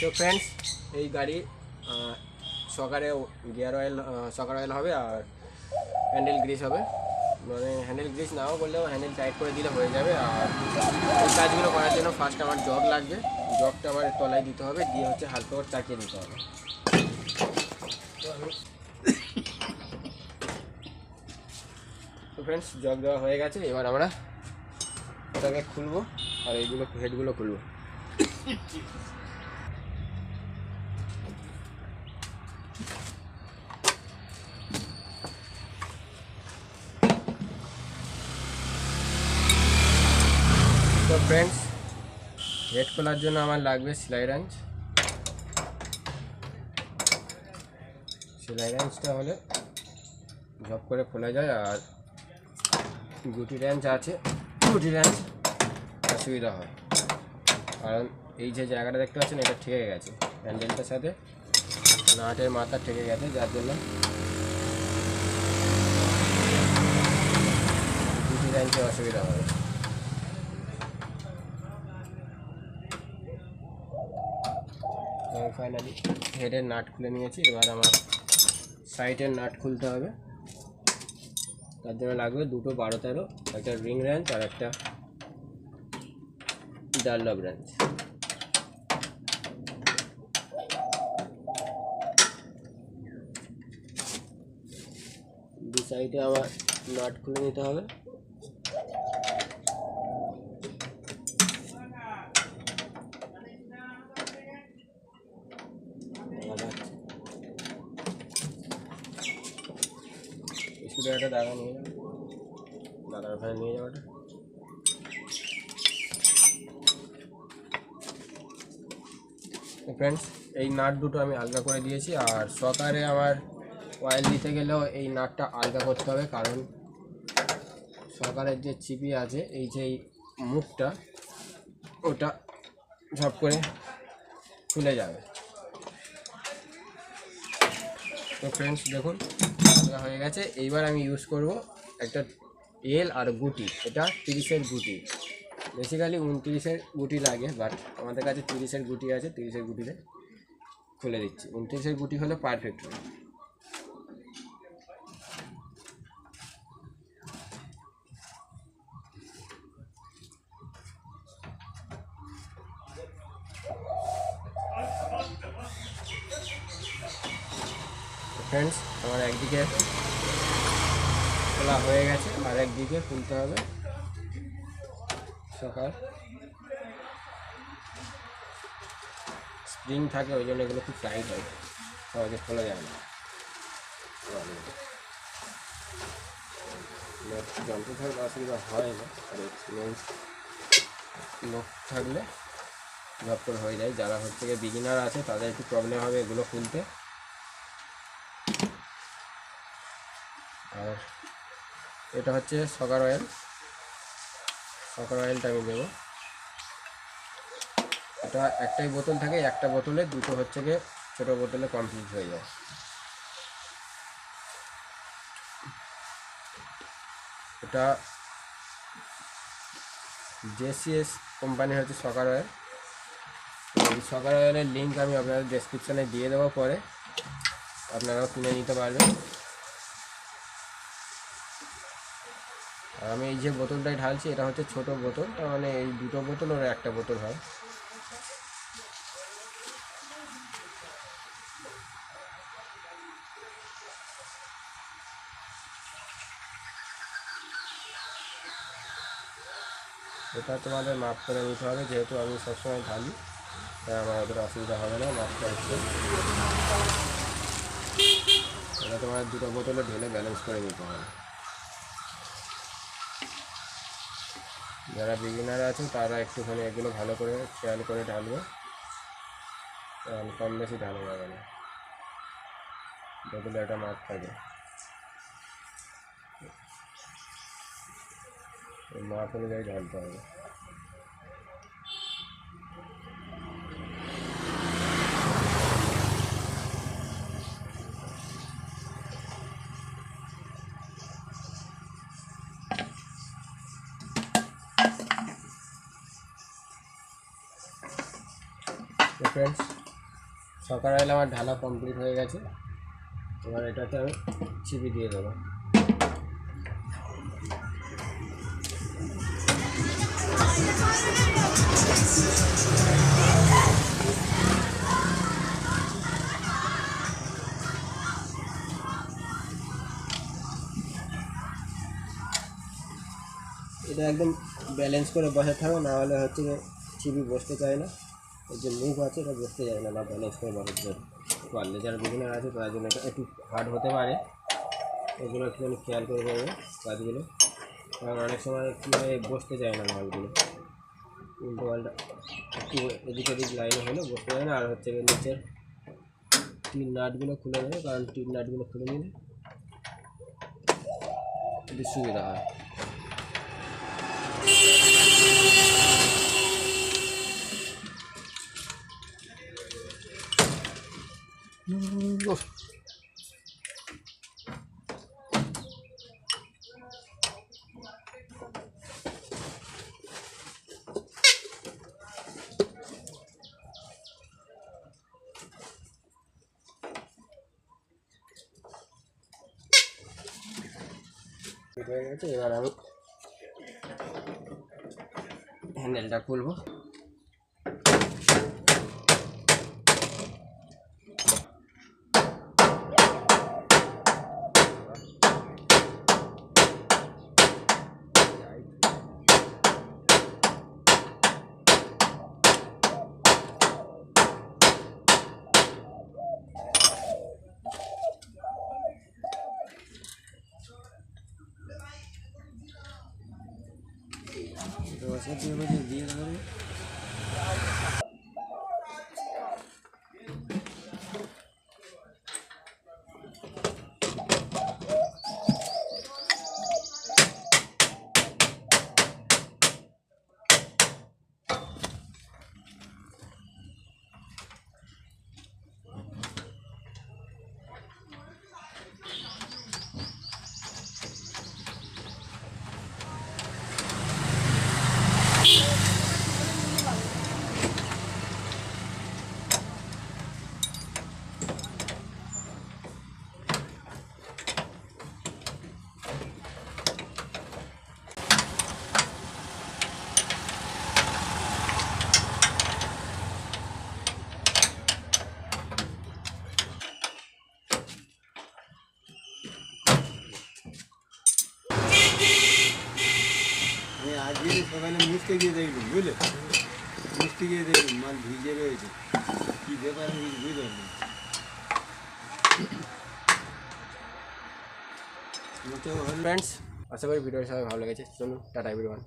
তো ফ্রেন্ডস, এই গাড়ি সকারে গিয়ার অয়েল সকার অয়েল হবে আর হ্যান্ডেল গ্রিস হবে। মানে হ্যান্ডেল গ্রিস নাও বললেও হ্যান্ডেল টাইট করে দিলে হয়ে যাবে। আর এই কাজগুলো করার জন্য ফার্স্ট আমার জগ লাগবে। জগটা আমার তলায় দিতে হবে, দিয়ে হচ্ছে হালকা করে চাকিয়ে দিতে হবে। তো ফ্রেন্ডস, জগ দেওয়া হয়ে গেছে। এবার আমরা ওটাকে খুলবো আর এইগুলো হেডগুলো খুলবো। তো ফ্রেন্ডস, হেড খোলার জন্য আমার লাগবে সেলাই রেঞ্চ। সেলাই রেঞ্চটা হলে ঝপ করে খোলা যায়। আর গুটি রেঞ্চ আছে, গুটি রেঞ্চ অসুবিধা হয়, কারণ এই যে জায়গাটা দেখতে পাচ্ছেন এটা ঠেকে গেছে, হ্যান্ডেলটার সাথে নাটের মাথা ঠেকে গেছে, যার জন্য গুটি রেঞ্চে অসুবিধা হয়। আমি ফাইনালি হেডের নাট খুলে নিয়েছি। এবার আমার সাইডের নাট খুলতে হবে। তার জন্য লাগবে দুটো 12-13, একটা রিং রেঞ্চ আর একটা ডানলপ রেঞ্চ। দু সাইডে আমার নাট খুলে নিতে হবে। শুধু একটা দাগা নিয়ে যাবো, দাদার ওখানে নিয়ে যাওয়াটা। ফ্রেন্ডস, এই নাট দুটো আমি আলগা করে দিয়েছি। আর সকারে আমার অয়েল দিতে গেলেও এই নাটটা আলগা করতে হবে, কারণ সকারের যে চিপি আছে, এই যে মুখটা, ওটা ঝপ করে খুলে যাবে। তো ফ্রেন্ডস দেখুন, আলগা হয়ে গেছে। এইবার আমি ইউজ করব একটা এল আর গুটি। এটা 30-এর গুটি, বেসিক্যালি 29-এর গুটি লাগে, বাট আমাদের কাছে 30-এর গুটি আছে। 30-এর গুটিতে খুলে দিচ্ছি। 29-এর গুটি হলে পারফেক্ট হবে। ফ্রেন্ডস, আমার একদিকে খোলা হয়ে গেছে, আর একদিকে খুলতে হবে। সকাল স্প্রিং থাকে, ওই জন্য এগুলো খুব টাইট হয়, সহজে খোলা যায় না। যন্ত্র থাকলে অসুবিধা হয় না, আর এক্সপিরিয়েন্স লোক থাকলে ঝপ করে হয়ে যায়। যারা হচ্ছে গিয়ে বিগিনার আছে তাদের একটু প্রবলেম হবে এগুলো খুলতে। আর এটা হচ্ছে সকার অয়েল। সকার অয়েলটা আমি দেবো। এটা একটাই বোতল থাকে, একটা বোতলে দুটো হচ্ছে গিয়ে ছোটো বোতলে কমপ্লিট হয়ে যায়। এটা জেসিএস কোম্পানির হচ্ছে সকার অয়েল। এই সকার অয়েলের লিঙ্ক আমি আপনাদের ডেসক্রিপশানে দিয়ে দেবো, পরে আপনারাও কিনে নিতে পারবেন। আর আমি এই যে বোতলটায় ঢালছি, এটা হচ্ছে ছোট বোতল, তার মানে এই দুটো বোতল ওর একটা বোতল হয়। এটা তোমাদের মাপ করে নিতে হবে, যেহেতু আমি সবসময় ঢালি, তাই আমার অতটা অসুবিধা হবে না মাপটা হচ্ছে। এটা তোমার দুটো বোতলে ঢেলে ব্যালেন্স করে নিতে হবে। যারা বিগিনার আছে তারা একটুখানি এগুলো ভালো করে খেয়াল করে ঢালবে, কম বেশি ঢালা যাবে না, বোতলে একটা মাপ থাকে। মাপ অনুযায়ী ঢালতে হবে। फ्रेंड्स, সকার অয়েল আমার ঢালা কমপ্লিট হয়ে গেছে। এবার এটাতে আমি চিপি দিয়ে দেবো। এটা একদম ব্যালেন্স করে বসাতে হবে, না হলে হচ্ছে যে চিপি বসতে চায় না। এই যে মুখ আছে এটা বসতে যায় না, ব্যালেন্স করে বসাতে পারলে। যারা বিগিনার আছে তার জন্য এটা একটু হার্ড হতে পারে, এগুলো একটুখানি খেয়াল করে করবে কাজগুলো। কারণ অনেক সময় কী হয় বসতে চায় না মালগুলো, উল্টো পাল্টা একটু এদিক এদিক লাইনে হলে বসতে যায় না। আর হচ্ছে নিচের টিন নাটগুলো খুলে দেবে, কারণ টিন নাটগুলো খুলে নিলে একটু সুবিধা হয়। হয়ে গেছে, এবার আমি হ্যান্ডেলটা খুলবো। দিয়ে দেবো। আজকে সকালে মিষ্টি গিয়ে দেখবেন, বুঝলে? মিষ্টি গিয়ে দেখবেন মাল ভিজে রয়েছে, কী ব্যাপার বুঝতে পারবেন। ফ্রেন্ডস, আশা করি ভিডিওটা সবাই ভালো লেগেছে। চলুন টাটা এভরিওয়ান।